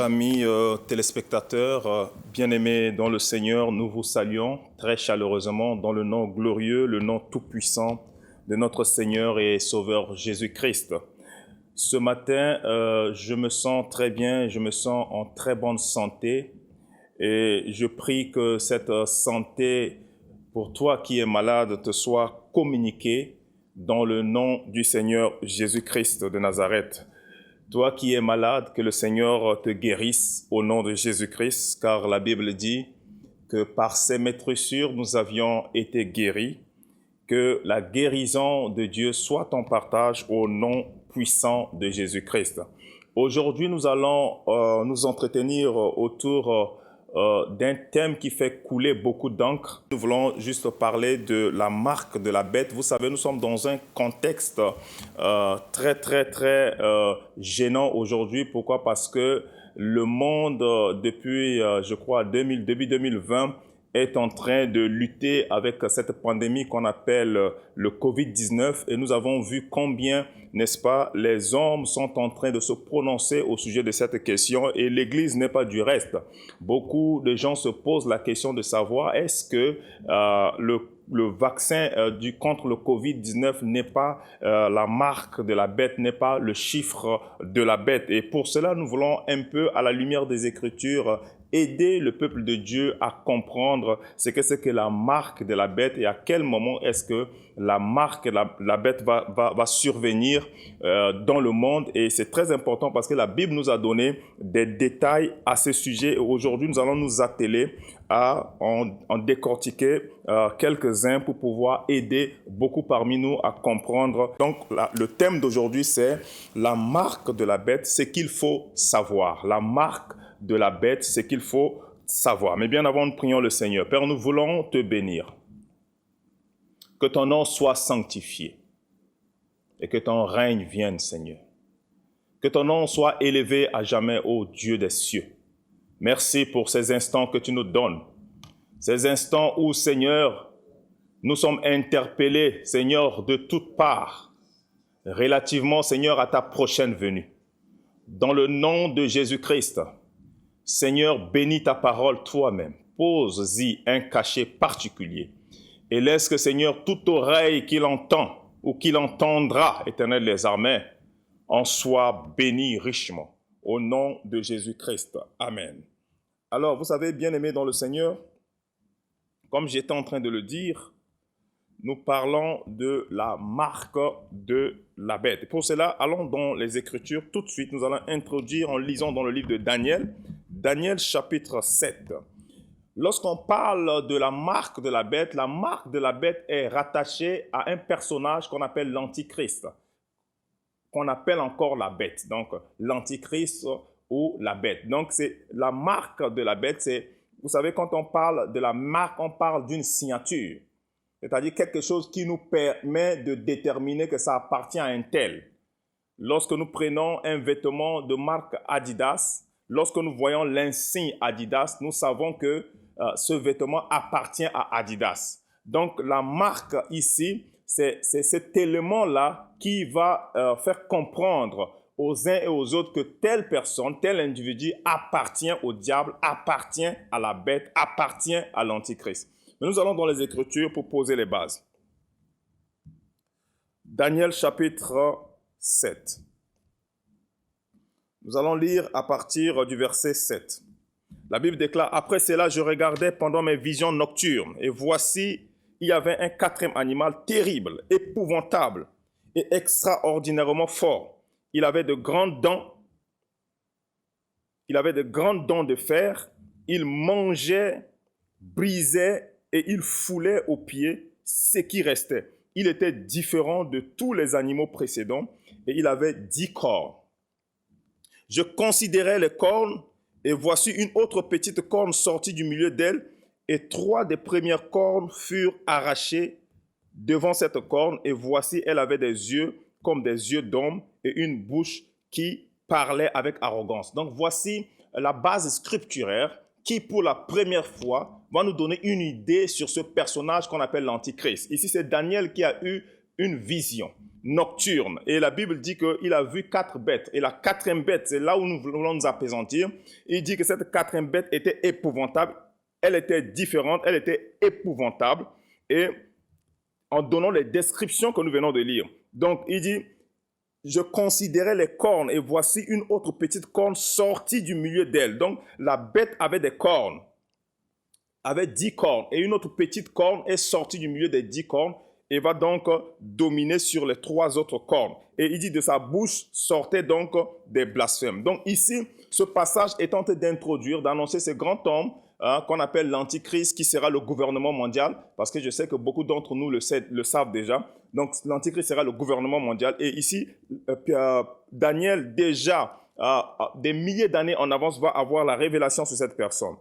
amis téléspectateurs, bien-aimés dans le Seigneur, nous vous saluons très chaleureusement dans le nom glorieux, le nom tout-puissant de notre Seigneur et Sauveur Jésus-Christ. Ce matin, je me sens très bien, je me sens en très bonne santé et je prie que cette santé pour toi qui es malade te soit communiquée dans le nom du Seigneur Jésus-Christ de Nazareth. Toi qui es malade, que le Seigneur te guérisse au nom de Jésus-Christ, car la Bible dit que par ses meurtrissures nous avions été guéris, que la guérison de Dieu soit ton partage au nom puissant de Jésus-Christ. Aujourd'hui, nous allons nous entretenir autour d'un thème qui fait couler beaucoup d'encre. Nous voulons juste parler de la marque de la bête. Vous savez, nous sommes dans un contexte très gênant aujourd'hui. Pourquoi? Parce que le monde, depuis, je crois, début 2020, est en train de lutter avec cette pandémie qu'on appelle le Covid-19 et nous avons vu combien, n'est-ce pas, les hommes sont en train de se prononcer au sujet de cette question et l'Église n'est pas du reste. Beaucoup de gens se posent la question de savoir est-ce que le vaccin contre le Covid-19 n'est pas la marque de la bête, n'est pas le chiffre de la bête. Et pour cela, nous voulons un peu, à la lumière des Écritures, aider le peuple de Dieu à comprendre ce que c'est que la marque de la bête et à quel moment est-ce que la marque de la bête va survenir dans le monde. Et c'est très important parce que la Bible nous a donné des détails à ce sujet. Aujourd'hui, nous allons nous atteler à en décortiquer quelques-uns pour pouvoir aider beaucoup parmi nous à comprendre. Donc, le thème d'aujourd'hui, c'est la marque de la bête, ce qu'il faut savoir. La marque de la bête, c'est qu'il faut savoir. Mais bien avant, nous prions le Seigneur. Père, nous voulons te bénir. Que ton nom soit sanctifié et que ton règne vienne, Seigneur. Que ton nom soit élevé à jamais, ô Dieu des cieux. Merci pour ces instants que tu nous donnes. Ces instants où, Seigneur, nous sommes interpellés, Seigneur, de toutes parts, relativement, Seigneur, à ta prochaine venue. Dans le nom de Jésus-Christ, Seigneur, bénis ta parole toi-même. Pose-y un cachet particulier. Et laisse que, Seigneur, toute oreille qu'il entend ou qu'il entendra, Éternel des armées, en soit bénie richement. Au nom de Jésus-Christ. Amen. Alors, vous savez, bien-aimés dans le Seigneur, comme j'étais en train de le dire, nous parlons de la marque de la bête. Pour cela, allons dans les Écritures tout de suite. Nous allons introduire en lisant dans le livre de Daniel, Daniel chapitre 7. Lorsqu'on parle de la marque de la bête est rattachée à un personnage qu'on appelle l'Antichrist, qu'on appelle encore la bête. Donc, l'Antichrist ou la bête. Donc, c'est la marque de la bête, c'est, vous savez, quand on parle de la marque, on parle d'une signature. C'est-à-dire quelque chose qui nous permet de déterminer que ça appartient à un tel. Lorsque nous prenons un vêtement de marque Adidas, lorsque nous voyons l'insigne Adidas, nous savons que ce vêtement appartient à Adidas. Donc, la marque ici, c'est cet élément-là qui va faire comprendre aux uns et aux autres que telle personne, tel individu appartient au diable, appartient à la bête, appartient à l'Antichrist. Mais nous allons dans les Écritures pour poser les bases. Daniel chapitre 7. Nous allons lire à partir du verset 7. La Bible déclare, « Après cela, je regardais pendant mes visions nocturnes, et voici, il y avait un quatrième animal terrible, épouvantable et extraordinairement fort. Il avait de grandes dents. Il avait de grandes dents de fer. Il mangeait, brisait et il foulait aux pieds ce qui restait. Il était différent de tous les animaux précédents et il avait 10 cornes. Je considérais les cornes et voici une autre petite corne sortie du milieu d'elle et 3 des premières cornes furent arrachées devant cette corne et voici elle avait des yeux comme des yeux d'homme et une bouche qui parlait avec arrogance. Donc voici la base scripturaire qui pour la première fois va nous donner une idée sur ce personnage qu'on appelle l'Antichrist. Ici c'est Daniel qui a eu une vision nocturne. Et la Bible dit qu'il a vu 4 bêtes. Et la 4e bête, c'est là où nous voulons nous apaisantir. Il dit que cette 4e bête était épouvantable. Elle était différente, elle était épouvantable. Et en donnant les descriptions que nous venons de lire. Donc, il dit, je considérais les cornes et voici une autre petite corne sortie du milieu d'elle. Donc, la bête avait des cornes, avait 10 cornes. Et une autre petite corne est sortie du milieu des 10 cornes et va donc dominer sur les 3 autres cornes. Et il dit, de sa bouche sortaient donc des blasphèmes. Donc ici, ce passage est tenté d'introduire, d'annoncer ce grand homme qu'on appelle l'Antichrist, qui sera le gouvernement mondial, parce que je sais que beaucoup d'entre nous le savent déjà. Donc l'Antichrist sera le gouvernement mondial. Et ici, Daniel, déjà, des milliers d'années en avance, va avoir la révélation sur cette personne.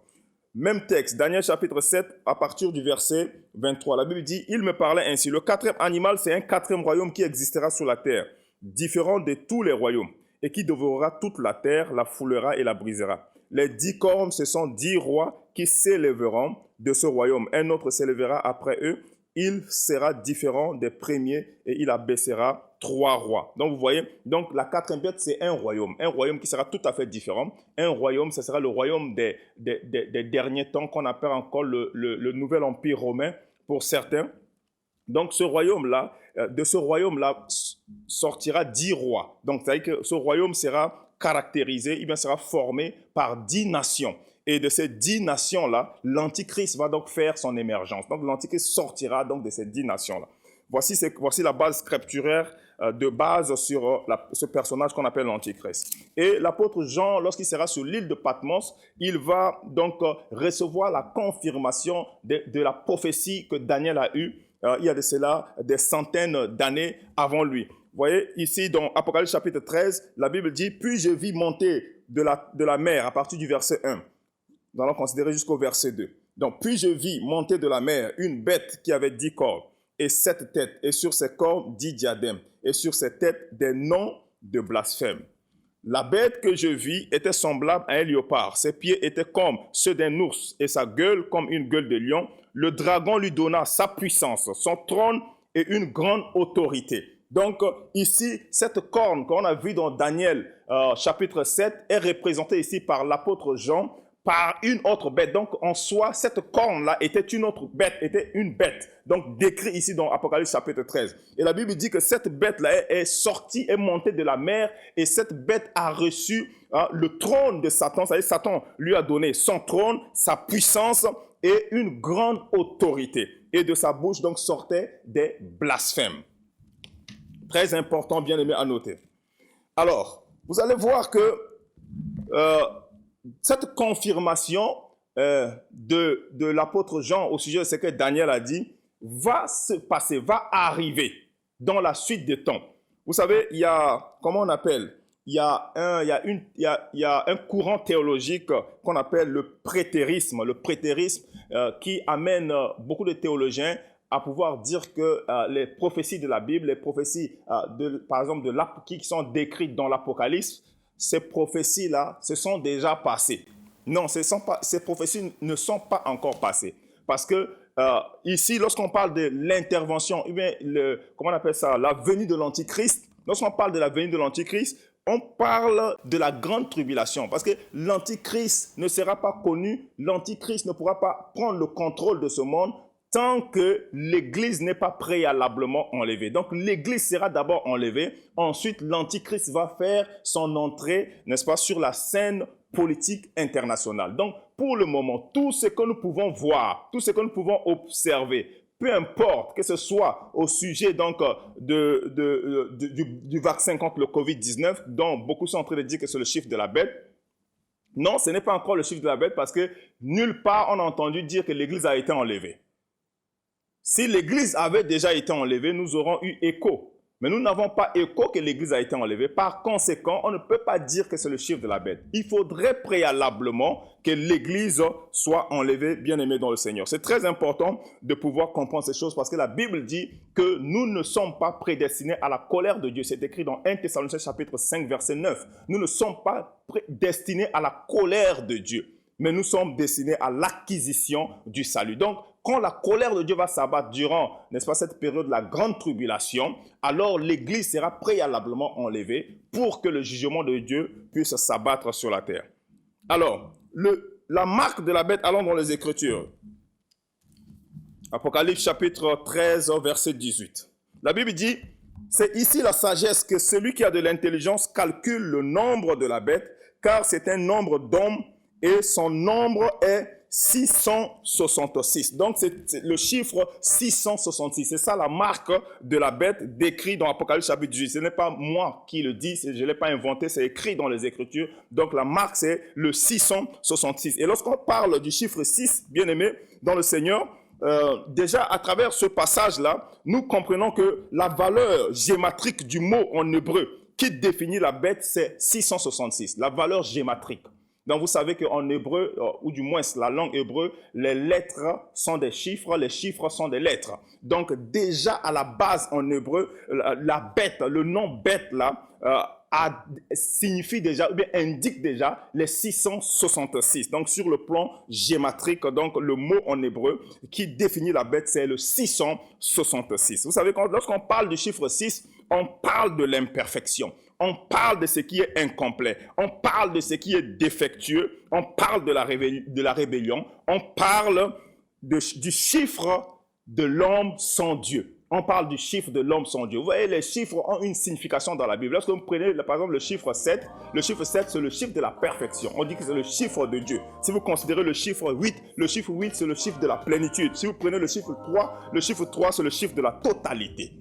Même texte, Daniel chapitre 7, à partir du verset 23. La Bible dit, « Il me parlait ainsi. Le 4e animal, c'est un 4e royaume qui existera sur la terre, différent de tous les royaumes, et qui dévorera toute la terre, la foulera et la brisera. Les 10 cornes, ce sont 10 rois qui s'élèveront de ce royaume. Un autre s'élèvera après eux. Il sera différent des premiers et il abaissera 3 rois. » Donc vous voyez, donc la 4e bête, c'est un royaume qui sera tout à fait différent. Un royaume, ce sera le royaume des derniers temps qu'on appelle encore le nouvel empire romain pour certains. Donc ce royaume-là, de ce royaume-là sortira 10 rois. Donc c'est-à-dire que ce royaume sera caractérisé, il sera formé par 10 nations. Et de ces 10 nations-là, l'Antichrist va donc faire son émergence. Donc l'Antichrist sortira donc de ces 10 nations-là. Voici la base scripturaire de base sur ce personnage qu'on appelle l'Antichrist. Et l'apôtre Jean, lorsqu'il sera sur l'île de Patmos, il va donc recevoir la confirmation de la prophétie que Daniel a eue il y a de cela des centaines d'années avant lui. Vous voyez, ici dans Apocalypse chapitre 13, la Bible dit « Puis je vis monter de la mer » à partir du verset 1. Nous allons considérer jusqu'au verset 2. Donc, puis je vis monter de la mer une bête qui avait 10 cornes et 7 têtes, et sur ses cornes 10 diadèmes, et sur ses têtes des noms de blasphème. La bête que je vis était semblable à un léopard. Ses pieds étaient comme ceux d'un ours et sa gueule comme une gueule de lion. Le dragon lui donna sa puissance, son trône et une grande autorité. Donc ici, cette corne qu'on a vue dans Daniel chapitre 7 est représentée ici par l'apôtre Jean par une autre bête. Donc en soi, cette corne-là était une autre bête, était une bête. Donc décrit ici dans Apocalypse chapitre 13. Et la Bible dit que cette bête-là est sortie, est montée de la mer et cette bête a reçu le trône de Satan. C'est-à-dire Satan lui a donné son trône, sa puissance et une grande autorité. Et de sa bouche donc sortaient des blasphèmes. Très important, bien aimé à noter. Alors, vous allez voir que cette confirmation de l'apôtre Jean au sujet de ce que Daniel a dit va se passer, va arriver dans la suite des temps. Vous savez, il y a, comment on appelle, il y a un courant théologique qu'on appelle le prétérisme. Le prétérisme qui amène beaucoup de théologiens à pouvoir dire que les prophéties de la Bible, les prophéties par exemple qui sont décrites dans l'Apocalypse, ces prophéties-là se sont déjà passées. Non, ces prophéties ne sont pas encore passées. Parce que ici, lorsqu'on parle de l'intervention, comment on appelle ça, la venue de l'Antichrist, lorsqu'on parle de la venue de l'Antichrist, on parle de la grande tribulation. Parce que l'Antichrist ne sera pas connu, l'Antichrist ne pourra pas prendre le contrôle de ce monde tant que l'Église n'est pas préalablement enlevée. Donc l'Église sera d'abord enlevée, ensuite l'Antichrist va faire son entrée, n'est-ce pas, sur la scène politique internationale. Donc pour le moment, tout ce que nous pouvons voir, tout ce que nous pouvons observer, peu importe que ce soit au sujet donc du vaccin contre le Covid-19, dont beaucoup sont en train de dire que c'est le chiffre de la bête. Non, ce n'est pas encore le chiffre de la bête parce que nulle part on a entendu dire que l'Église a été enlevée. Si l'Église avait déjà été enlevée, nous aurons eu écho. Mais nous n'avons pas écho que l'Église a été enlevée. Par conséquent, on ne peut pas dire que c'est le chiffre de la bête. Il faudrait préalablement que l'Église soit enlevée, bien-aimée dans le Seigneur. C'est très important de pouvoir comprendre ces choses parce que la Bible dit que nous ne sommes pas prédestinés à la colère de Dieu. C'est écrit dans 1 Thessaloniciens chapitre 5, verset 9. Nous ne sommes pas prédestinés à la colère de Dieu, mais nous sommes destinés à l'acquisition du salut. Donc, quand la colère de Dieu va s'abattre durant, n'est-ce pas, cette période de la grande tribulation, alors l'Église sera préalablement enlevée pour que le jugement de Dieu puisse s'abattre sur la terre. Alors, la marque de la bête, allons dans les Écritures. Apocalypse chapitre 13, verset 18. La Bible dit, c'est ici la sagesse que celui qui a de l'intelligence calcule le nombre de la bête, car c'est un nombre d'hommes et son nombre est 666. Donc, c'est le chiffre 666. C'est ça la marque de la bête décrite dans Apocalypse chapitre 18. Ce n'est pas moi qui le dis, je ne l'ai pas inventé, c'est écrit dans les Écritures. Donc, la marque, c'est le 666. Et lorsqu'on parle du chiffre 6, bien aimé, dans le Seigneur, déjà, à travers ce passage-là, nous comprenons que la valeur gématrique du mot en hébreu qui définit la bête, c'est 666, la valeur gématrique. Donc, vous savez qu'en hébreu, ou du moins la langue hébreu, les lettres sont des chiffres, les chiffres sont des lettres. Donc, déjà à la base en hébreu, la bête, le nom bête là, signifie déjà, ou bien indique déjà les 666. Donc, sur le plan gématrique, donc le mot en hébreu qui définit la bête, c'est le 666. Vous savez, lorsqu'on parle du chiffre 6, on parle de l'imperfection. On parle de ce qui est incomplet. On parle de ce qui est défectueux. On parle de la rébellion. On parle du chiffre de l'homme sans Dieu. On parle du chiffre de l'homme sans Dieu. Vous voyez, les chiffres ont une signification dans la Bible. Lorsque vous prenez, par exemple, le chiffre 7, c'est le chiffre de la perfection. On dit que c'est le chiffre de Dieu. Si vous considérez le chiffre 8, c'est le chiffre de la plénitude. Si vous prenez le chiffre 3, c'est le chiffre de la totalité.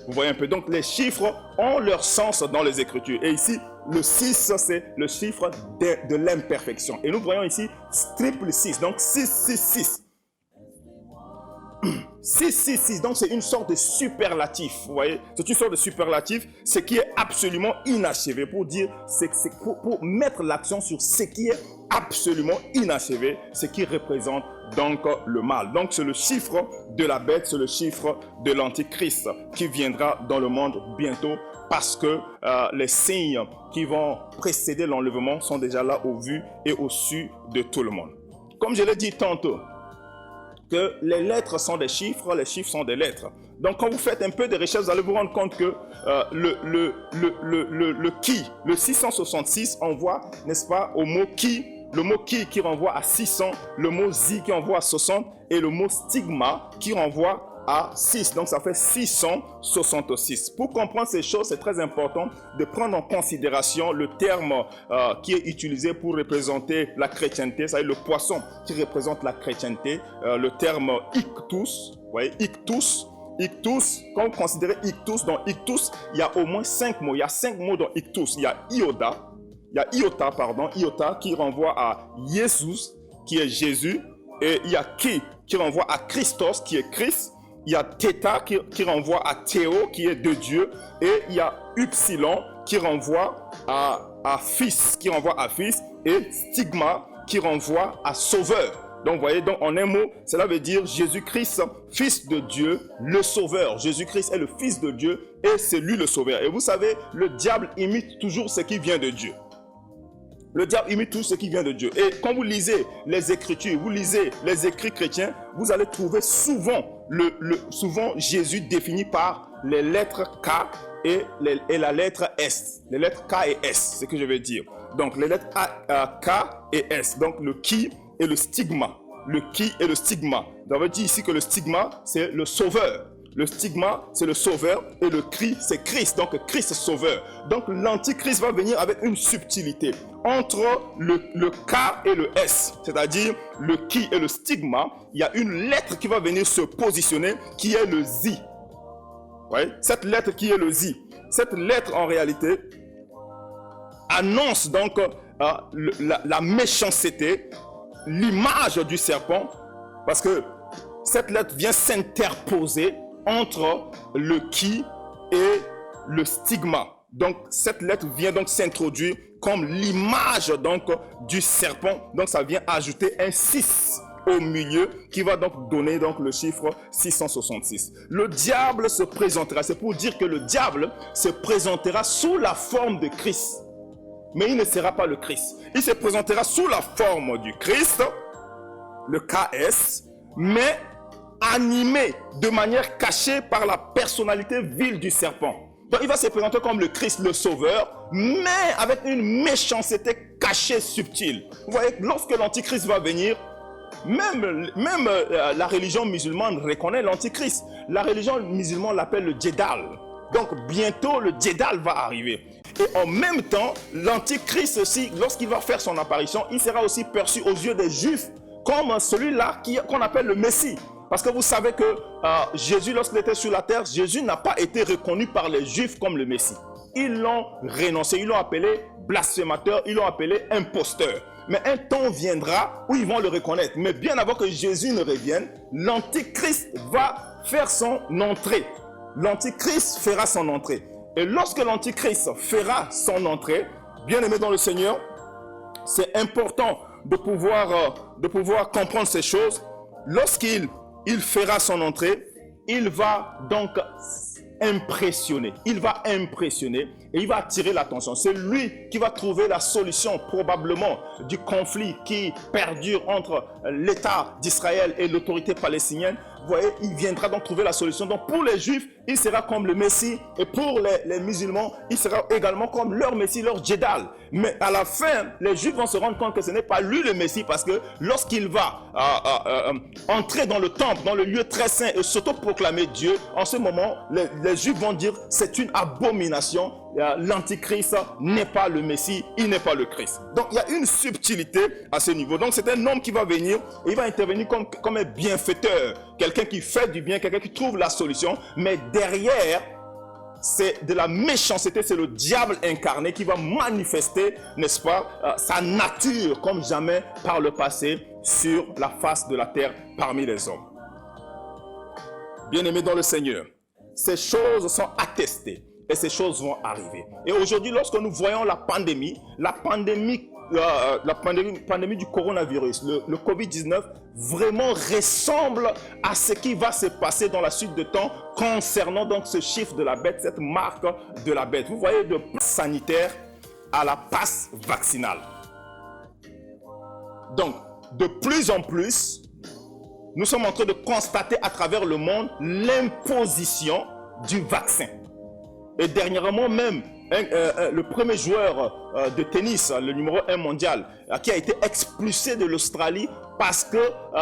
Vous voyez un peu. Donc, les chiffres ont leur sens dans les Écritures. Et ici, le 6, c'est le chiffre de l'imperfection. Et nous voyons ici triple 6. Donc, 666. 666, donc c'est une sorte de superlatif, vous voyez, c'est une sorte de superlatif, ce qui est absolument inachevé, pour dire, pour mettre l'accent sur ce qui est absolument inachevé, ce qui représente donc le mal. Donc c'est le chiffre de la bête, c'est le chiffre de l'antichrist qui viendra dans le monde bientôt, parce que les signes qui vont précéder l'enlèvement sont déjà là au vu et au su de tout le monde. Comme je l'ai dit tantôt, que les lettres sont des chiffres, les chiffres sont des lettres. Donc, quand vous faites un peu de recherche, vous allez vous rendre compte que le qui, le 666, envoie, n'est-ce pas, au mot qui, le mot qui renvoie à 600, le mot zi qui renvoie à 60 et le mot stigma qui renvoie à 6. Donc, ça fait 666. Pour comprendre ces choses, c'est très important de prendre en considération le terme qui est utilisé pour représenter la chrétienté, c'est-à-dire le poisson qui représente la chrétienté, le terme ictus. Vous voyez, ictus. Ictus, quand vous considérez ictus, dans ictus, il y a au moins 5 mots. Il y a 5 mots dans ictus. Il y a iota qui renvoie à Jesus, qui est Jésus. Et il y a qui renvoie à Christos, qui est Christ. Il y a theta qui renvoie à Théo, qui est de Dieu. Et il y a upsilon qui renvoie à fils, et stigma qui renvoie à sauveur. Donc, vous voyez, donc, en un mot, cela veut dire Jésus-Christ, fils de Dieu, le sauveur. Jésus-Christ est le fils de Dieu et c'est lui le sauveur. Et vous savez, le diable imite toujours ce qui vient de Dieu. Le diable imite tout ce qui vient de Dieu. Et quand vous lisez les Écritures, vous lisez les écrits chrétiens, vous allez trouver souvent, souvent Jésus défini par les lettres K et la lettre S. Les lettres K et S, c'est ce que je vais dire. Donc, les lettres K et S. Donc, le qui et le stigma. Le qui et le stigma. On va dire ici que le stigma, c'est le sauveur. Le stigma, c'est le sauveur et le cri, c'est Christ. Donc, Christ sauveur. Donc, l'antichrist va venir avec une subtilité entre le K et le S. C'est-à-dire, le qui et le stigma, il y a une lettre qui va venir se positionner qui est le zi. Ouais? Cette lettre qui est le zi. Cette lettre, en réalité, annonce donc la méchanceté, l'image du serpent, parce que cette lettre vient s'interposer entre le qui et le stigma. Donc, cette lettre vient donc s'introduire comme l'image donc du serpent. Donc, ça vient ajouter un 6 au milieu qui va donc donner donc le chiffre 666. Le diable se présentera, c'est pour dire que le diable se présentera sous la forme de Christ. Mais il ne sera pas le Christ. Il se présentera sous la forme du Christ, le KS, mais animé de manière cachée par la personnalité vile du serpent. Donc il va se présenter comme le Christ, le Sauveur, mais avec une méchanceté cachée, subtile. Vous voyez, lorsque l'Antichrist va venir, même la religion musulmane reconnaît l'Antichrist. La religion musulmane l'appelle le Djédal. Donc bientôt le Djédal va arriver. Et en même temps, l'Antichrist aussi, lorsqu'il va faire son apparition, il sera aussi perçu aux yeux des Juifs comme celui-là qu'on appelle le Messie. Parce que vous savez que Jésus, lorsqu'il était sur la terre, Jésus n'a pas été reconnu par les Juifs comme le Messie. Ils l'ont renoncé, ils l'ont appelé blasphémateur, ils l'ont appelé imposteur. Mais un temps viendra où ils vont le reconnaître. Mais bien avant que Jésus ne revienne, l'Antichrist va faire son entrée. L'Antichrist fera son entrée. Et lorsque l'Antichrist fera son entrée, bien aimé dans le Seigneur, c'est important de pouvoir comprendre ces choses. Lorsqu'il fera son entrée, il va donc impressionner. Il va impressionner et il va attirer l'attention. C'est lui qui va trouver la solution probablement du conflit qui perdure entre l'État d'Israël et l'autorité palestinienne. Vous voyez, il viendra donc trouver la solution. Donc pour les Juifs, il sera comme le Messie. Et pour les musulmans, il sera également comme leur Messie, leur Djédal. Mais à la fin, les Juifs vont se rendre compte que ce n'est pas lui le Messie, parce que lorsqu'il va entrer dans le temple, dans le lieu très saint et s'auto-proclamer Dieu, en ce moment, les Juifs vont dire c'est une abomination. L'Antichrist n'est pas le Messie, il n'est pas le Christ. Donc il y a une subtilité à ce niveau. Donc c'est un homme qui va venir et il va intervenir comme un bienfaiteur, quelqu'un qui fait du bien, quelqu'un qui trouve la solution, mais derrière, c'est de la méchanceté, c'est le diable incarné qui va manifester, n'est-ce pas, sa nature comme jamais par le passé sur la face de la terre parmi les hommes. Bien-aimés dans le Seigneur, ces choses sont attestées. Et ces choses vont arriver. Et aujourd'hui, lorsque nous voyons la pandémie du coronavirus, le Covid-19, vraiment ressemble à ce qui va se passer dans la suite de temps concernant donc ce chiffre de la bête, cette marque de la bête. Vous voyez, de passe sanitaire à la passe vaccinale. Donc, de plus en plus, nous sommes en train de constater à travers le monde l'imposition du vaccin. Et dernièrement même, le premier joueur de tennis, le numéro 1 mondial, qui a été expulsé de l'Australie parce que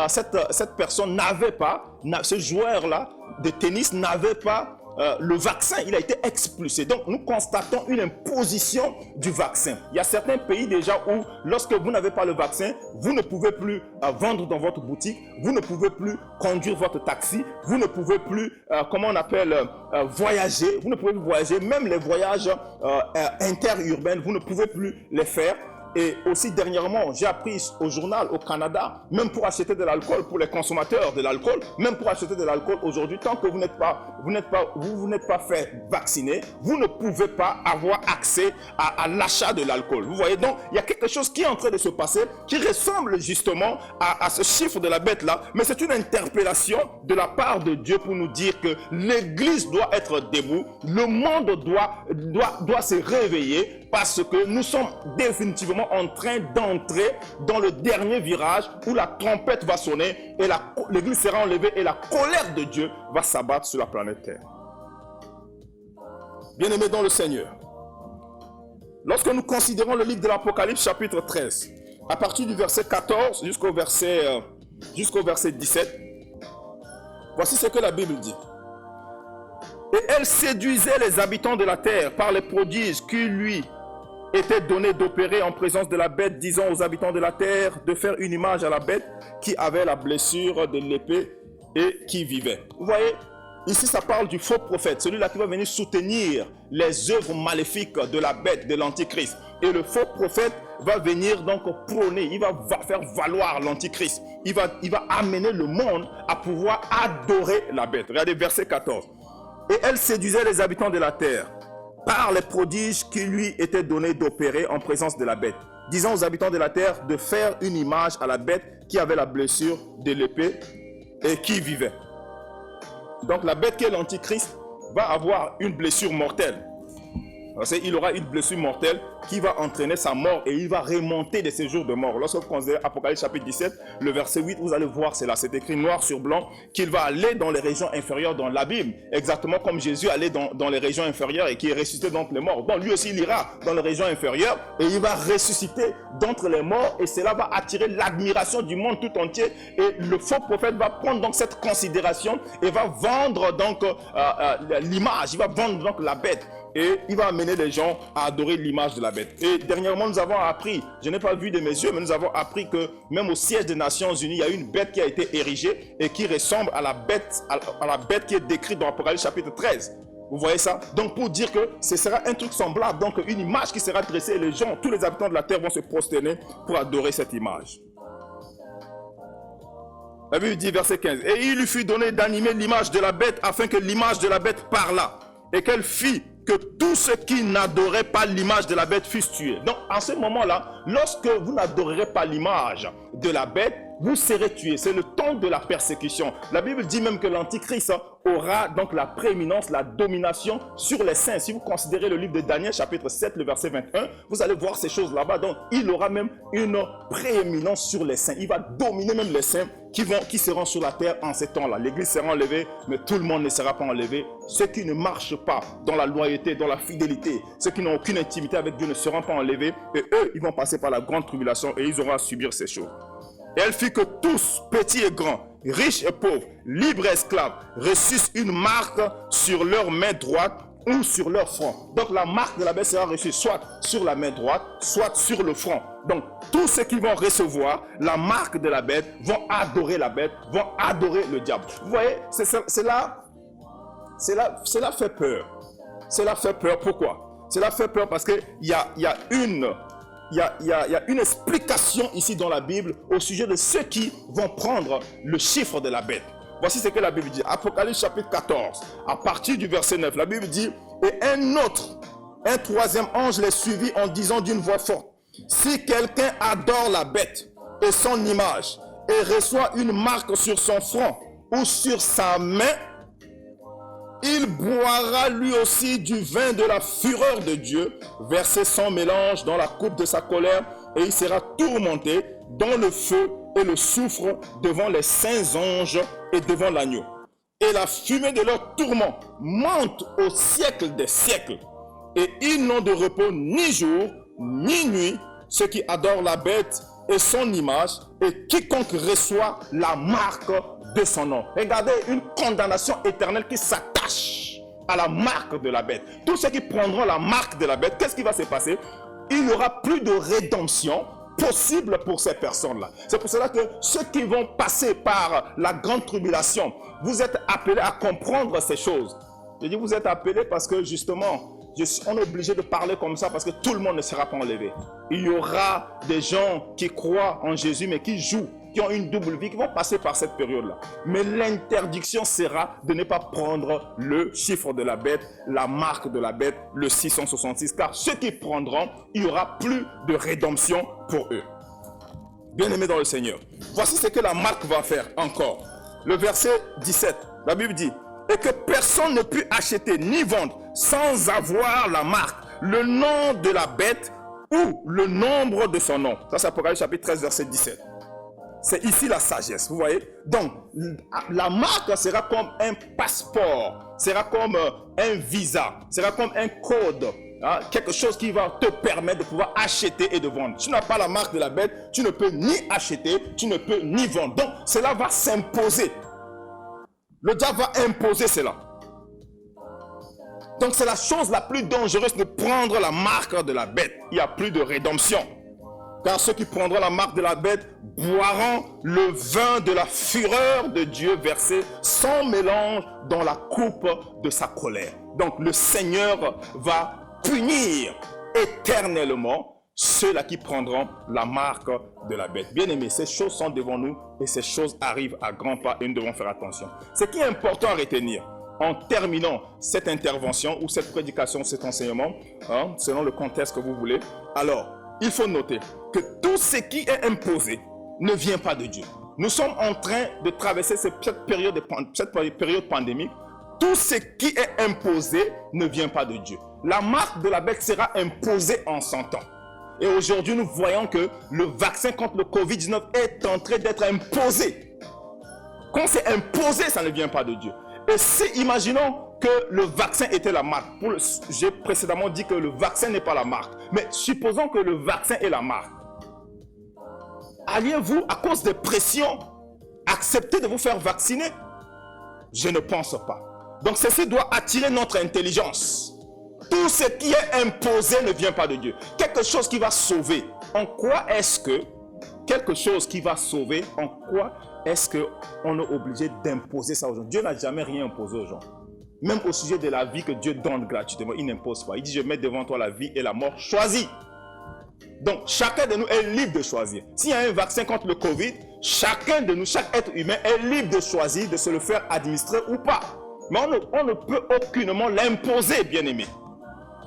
cette personne n'avait pas, ce joueur-là de tennis n'avait pas le vaccin, il a été expulsé. Donc nous constatons une imposition du vaccin. Il y a certains pays déjà où lorsque vous n'avez pas le vaccin, vous ne pouvez plus vendre dans votre boutique, vous ne pouvez plus conduire votre taxi, vous ne pouvez plus, voyager, vous ne pouvez plus voyager, même les voyages interurbains, vous ne pouvez plus les faire. Et aussi dernièrement, j'ai appris au journal au Canada, même pour acheter de l'alcool, pour les consommateurs de l'alcool, même pour acheter de l'alcool aujourd'hui, tant que vous n'êtes pas fait vacciner, vous ne pouvez pas avoir accès à l'achat de l'alcool. Vous voyez donc, il y a quelque chose qui est en train de se passer, qui ressemble justement à ce chiffre de la bête là, mais c'est une interpellation de la part de Dieu pour nous dire que l'Église doit être debout, le monde doit se réveiller, parce que nous sommes définitivement en train d'entrer dans le dernier virage où la trompette va sonner et l'Église sera enlevée et la colère de Dieu va s'abattre sur la planète Terre. Bien-aimés dans le Seigneur, lorsque nous considérons le livre de l'Apocalypse chapitre 13, à partir du verset 14 jusqu'au verset 17, voici ce que la Bible dit. Et elle séduisait les habitants de la terre par les prodiges qui lui était donné d'opérer en présence de la bête, disant aux habitants de la terre de faire une image à la bête qui avait la blessure de l'épée et qui vivait. Vous voyez, ici ça parle du faux prophète, celui-là qui va venir soutenir les œuvres maléfiques de la bête, de l'antichrist. Et le faux prophète va venir donc prôner, il va faire valoir l'antichrist. Il va amener le monde à pouvoir adorer la bête. Regardez verset 14. Et elle séduisait les habitants de la terre par les prodiges qui lui étaient donnés d'opérer en présence de la bête, disant aux habitants de la terre de faire une image à la bête qui avait la blessure de l'épée et qui vivait. Donc la bête qui est l'antichrist va avoir une blessure mortelle. Parce qu'il aura une blessure mortelle qui va entraîner sa mort et il va remonter de ses jours de mort. Lorsque vous considérez Apocalypse chapitre 17, le verset 8, vous allez voir cela. C'est écrit noir sur blanc qu'il va aller dans les régions inférieures dans l'abîme. Exactement comme Jésus allait dans les régions inférieures et qui est ressuscité d'entre les morts. Donc lui aussi, il ira dans les régions inférieures et il va ressusciter d'entre les morts et cela va attirer l'admiration du monde tout entier. Et le faux prophète va prendre donc cette considération et va vendre donc l'image, il va vendre donc la bête. Et il va amener les gens à adorer l'image de la bête. Et dernièrement, nous avons appris, je n'ai pas vu de mes yeux, mais nous avons appris que même au siège des Nations Unies, il y a une bête qui a été érigée et qui ressemble à la bête, à la bête qui est décrite dans Apocalypse chapitre 13. Vous voyez ça? Donc pour dire que ce sera un truc semblable, donc une image qui sera dressée et les gens, tous les habitants de la terre vont se prosterner pour adorer cette image. La Bible dit verset 15. Et il lui fut donné d'animer l'image de la bête afin que l'image de la bête parlât et qu'elle fit que tous ceux qui n'adoraient pas l'image de la bête fussent tués. Donc, en ce moment-là, lorsque vous n'adorerez pas l'image de la bête, vous serez tués. C'est le temps de la persécution. La Bible dit même que l'Antichrist aura donc la prééminence, la domination sur les saints. Si vous considérez le livre de Daniel, chapitre 7, le verset 21, vous allez voir ces choses là-bas. Donc, il aura même une prééminence sur les saints. Il va dominer même les saints qui seront sur la terre en ces temps-là. L'Église sera enlevée, mais tout le monde ne sera pas enlevé. Ceux qui ne marchent pas dans la loyauté, dans la fidélité, ceux qui n'ont aucune intimité avec Dieu ne seront pas enlevés. Et eux, ils vont passer par la grande tribulation et ils auront à subir ces choses. Et elle fit que tous, petits et grands, riches et pauvres, libres et esclaves, reçussent une marque sur leur main droite ou sur leur front. Donc la marque de la bête sera reçue soit sur la main droite, soit sur le front. Donc tous ceux qui vont recevoir la marque de la bête vont adorer la bête, vont adorer le diable. Vous voyez, cela fait peur. Cela fait peur. Pourquoi? Cela fait peur parce qu'il y a une explication ici dans la Bible au sujet de ceux qui vont prendre le chiffre de la bête. Voici ce que la Bible dit. Apocalypse chapitre 14, à partir du verset 9, la Bible dit « Et un troisième ange les suivit en disant d'une voix forte, « Si quelqu'un adore la bête et son image et reçoit une marque sur son front ou sur sa main, il boira lui aussi du vin de la fureur de Dieu, versé sans mélange dans la coupe de sa colère, et il sera tourmenté dans le feu et le soufre devant les saints anges et devant l'agneau. Et la fumée de leur tourment monte au siècle des siècles. Et ils n'ont de repos ni jour, ni nuit, ceux qui adorent la bête et son image, et quiconque reçoit la marque de son nom. Regardez, une condamnation éternelle qui s'attache à la marque de la bête. Tous ceux qui prendront la marque de la bête, qu'est-ce qui va se passer? Il n'y aura plus de rédemption possible pour ces personnes-là. C'est pour cela que ceux qui vont passer par la grande tribulation, vous êtes appelés à comprendre ces choses. Je dis vous êtes appelés parce que justement, on est obligé de parler comme ça parce que tout le monde ne sera pas enlevé. Il y aura des gens qui croient en Jésus mais qui jouent, qui ont une double vie, qui vont passer par cette période-là. Mais l'interdiction sera de ne pas prendre le chiffre de la bête, la marque de la bête, le 666, car ceux qui prendront, il n'y aura plus de rédemption pour eux. Bien-aimés dans le Seigneur, voici ce que la marque va faire encore. Le verset 17, la Bible dit, et que personne ne peut acheter ni vendre sans avoir la marque, le nom de la bête ou le nombre de son nom. Ça c'est Apocalypse chapitre 13, verset 17. C'est ici la sagesse, vous voyez. Donc, la marque sera comme un passeport, sera comme un visa, sera comme un code, hein, quelque chose qui va te permettre de pouvoir acheter et de vendre. Tu n'as pas la marque de la bête, tu ne peux ni acheter, tu ne peux ni vendre. Donc, cela va s'imposer. Le diable va imposer cela. Donc, c'est la chose la plus dangereuse de prendre la marque de la bête. Il n'y a plus de rédemption. Car ceux qui prendront la marque de la bête boiront le vin de la fureur de Dieu versé sans mélange dans la coupe de sa colère. Donc le Seigneur va punir éternellement ceux-là qui prendront la marque de la bête. Bien aimés, ces choses sont devant nous et ces choses arrivent à grands pas et nous devons faire attention. Ce qui est important à retenir, en terminant cette intervention ou cette prédication, cet enseignement, hein, selon le contexte que vous voulez, alors, il faut noter que tout ce qui est imposé ne vient pas de Dieu. Nous sommes en train de traverser cette période pandémique Tout ce qui est imposé ne vient pas de Dieu. La marque de la bête sera imposée en son temps. Et aujourd'hui, nous voyons que le vaccin contre le Covid-19 est en train d'être imposé. Quand c'est imposé, ça ne vient pas de Dieu. Et si, imaginons que le vaccin était la marque. J'ai précédemment dit que le vaccin n'est pas la marque. Mais supposons que le vaccin est la marque. Alliez-vous, à cause des pressions, accepter de vous faire vacciner? Je ne pense pas. Donc ceci doit attirer notre intelligence. Tout ce qui est imposé ne vient pas de Dieu. Quelque chose qui va sauver. En quoi est-ce que quelque chose qui va sauver, en quoi est-ce qu'on est obligé d'imposer ça aux gens? Dieu n'a jamais rien imposé aux gens. Même au sujet de la vie que Dieu donne gratuitement, il n'impose pas. Il dit, je mets devant toi la vie et la mort, choisis. Donc, chacun de nous est libre de choisir. S'il y a un vaccin contre le Covid, chacun de nous, chaque être humain est libre de choisir de se le faire administrer ou pas. Mais on ne peut aucunement l'imposer, bien-aimé.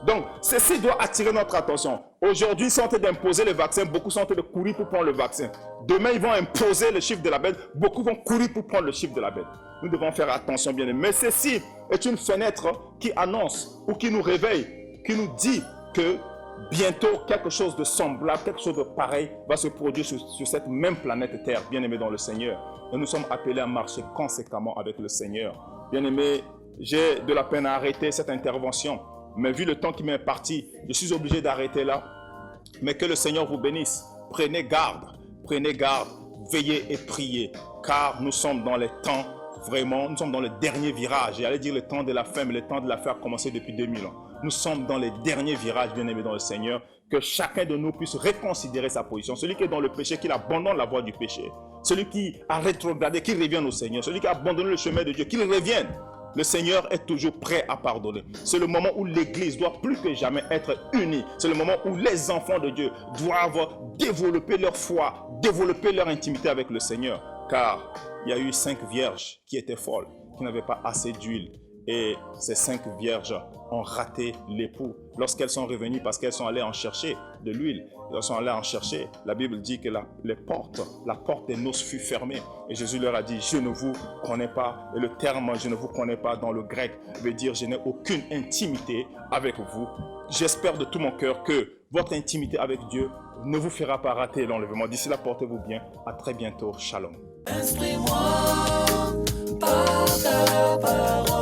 Donc, ceci doit attirer notre attention. Aujourd'hui, ils sont en train d'imposer le vaccin. Beaucoup sont en train de courir pour prendre le vaccin. Demain, ils vont imposer le chiffre de la bête. Beaucoup vont courir pour prendre le chiffre de la bête. Nous devons faire attention, bien aimé. Mais ceci est une fenêtre qui annonce ou qui nous réveille, qui nous dit que bientôt, quelque chose de semblable, quelque chose de pareil va se produire sur cette même planète Terre, bien aimé dans le Seigneur. Et nous sommes appelés à marcher conséquemment avec le Seigneur. Bien aimé, j'ai de la peine à arrêter cette intervention. Mais vu le temps qui m'est imparti, je suis obligé d'arrêter là. Mais que le Seigneur vous bénisse. Prenez garde, veillez et priez. Car nous sommes dans les temps, vraiment, nous sommes dans le dernier virage. J'allais dire le temps de la fin, mais le temps de la fin a commencé depuis 2000 ans. Nous sommes dans les derniers virages, bien aimés dans le Seigneur. Que chacun de nous puisse reconsidérer sa position. Celui qui est dans le péché, qu'il abandonne la voie du péché. Celui qui a rétrogradé, qu'il revienne au Seigneur. Celui qui a abandonné le chemin de Dieu, qu'il revienne. Le Seigneur est toujours prêt à pardonner. C'est le moment où l'Église doit plus que jamais être unie. C'est le moment où les enfants de Dieu doivent développer leur foi, développer leur intimité avec le Seigneur. Car il y a eu 5 vierges qui étaient folles, qui n'avaient pas assez d'huile. Et ces 5 vierges ont raté l'époux lorsqu'elles sont revenues parce qu'elles sont allées en chercher de l'huile. Elles sont allées en chercher. La Bible dit que la porte des noces fut fermée. Et Jésus leur a dit, je ne vous connais pas. Et le terme je ne vous connais pas dans le grec veut dire je n'ai aucune intimité avec vous. J'espère de tout mon cœur que votre intimité avec Dieu ne vous fera pas rater l'enlèvement. D'ici là, portez-vous bien. À très bientôt. Shalom. Instruis-moi par ta parole.